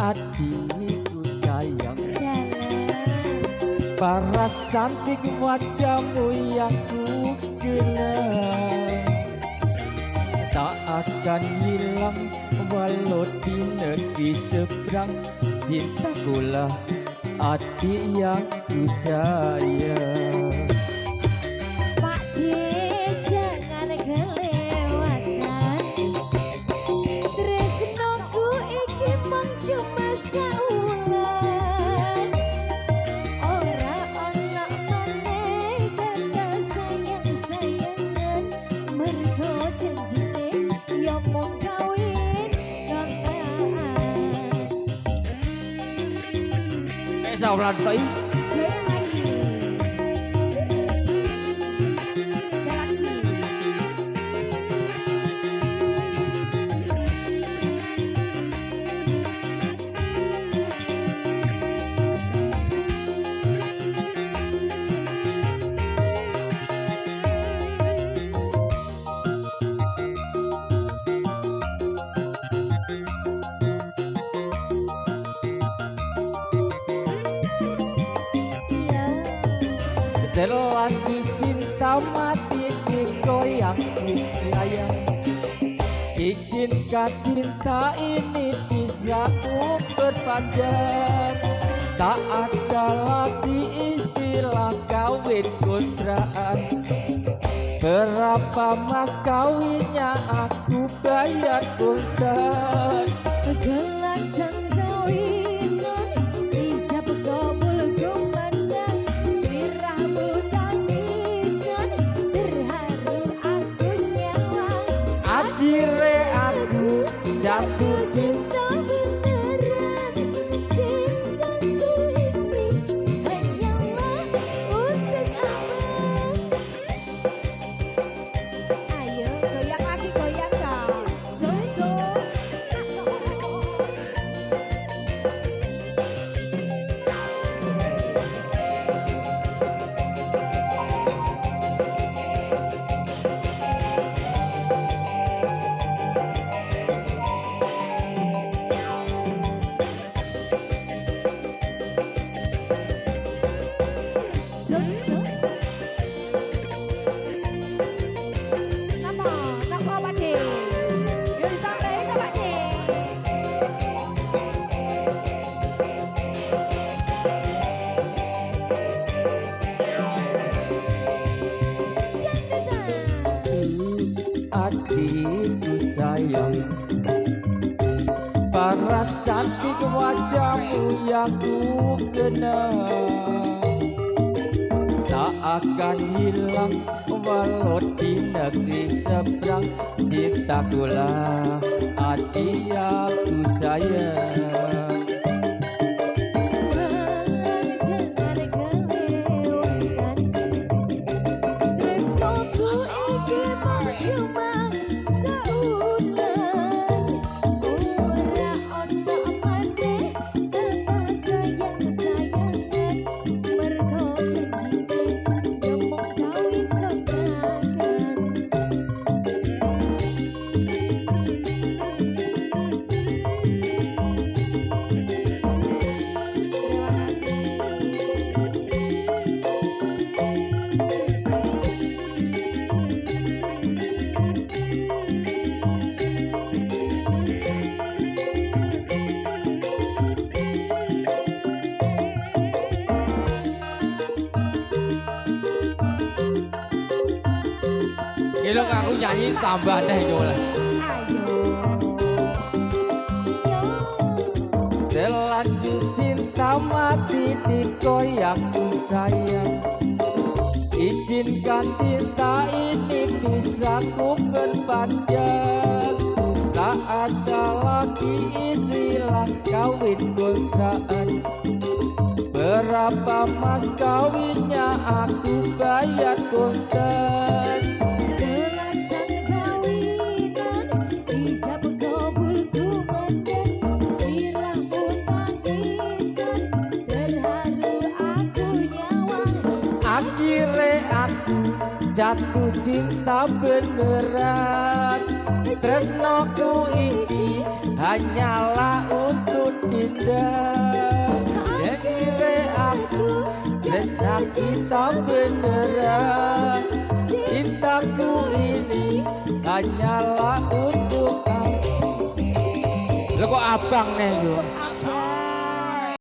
adikku sayang. Paras cantik wajahmu yang ku kenal, tak akan hilang walau di negeri seberang. Cintaku lah adik yang ku sayang. Pak D jangan kelewatan, tresnoku iki mung cuma saulan. Ora ana maneh kata sayang-sayangan, mergo janjine ya mung kawin kontrakan. Sao rantai Goyang lagi. Galaksi. terlanjur cinta mati digoyang ku sayang. Izinkan cinta ini bisa ku perpanjang. Tak ada lagi istilah kawin kontrakan. Berapa mas kawinnya aku bayar kontan. Gelaksan kawinan ijab kabul kumandang, sirahmu tangisan terharu aku nyawang. Akhirnya aku jatuh cinta. Beneran cintaku ini hanyalah untuk abang. Ayo goyang lagi, goyang dong. So Napa Pak De? Yo ditambahi to Pak De. Adikku sayang, paras cantik wajahmu yang ku kenal, tak akan hilang walau di negeri seberang. Cintaku lah adik yang ku sayang. Jangan kelewatan, tresnoku iki mung cuma saulan. Ora ono maneh kata sayang-sayangan, mergo janjine ya mung kawin kontrakan. Terima kasih. Kilo aku nyanyi tambah deh nyolah. Ayo. Terlanjur cinta mati digoyang ku sayang. Izinkan cinta ini bisa ku perpanjang. Tak ada lagi istilah kawin kontrakan. Berapa mas kawinnya aku bayar kontan. Gelaksan kawinan ijab kabul kumandang, sirahmu tangisan terharu aku nyawang. Akhirnya aku jatuh cinta beneran. Tresnoku ini hanyalah untuk indah. Yang kira aku tresna kita beneran. Cintaku ini hanyalah untuk kamu. Lo kok abang nih yo? Abang.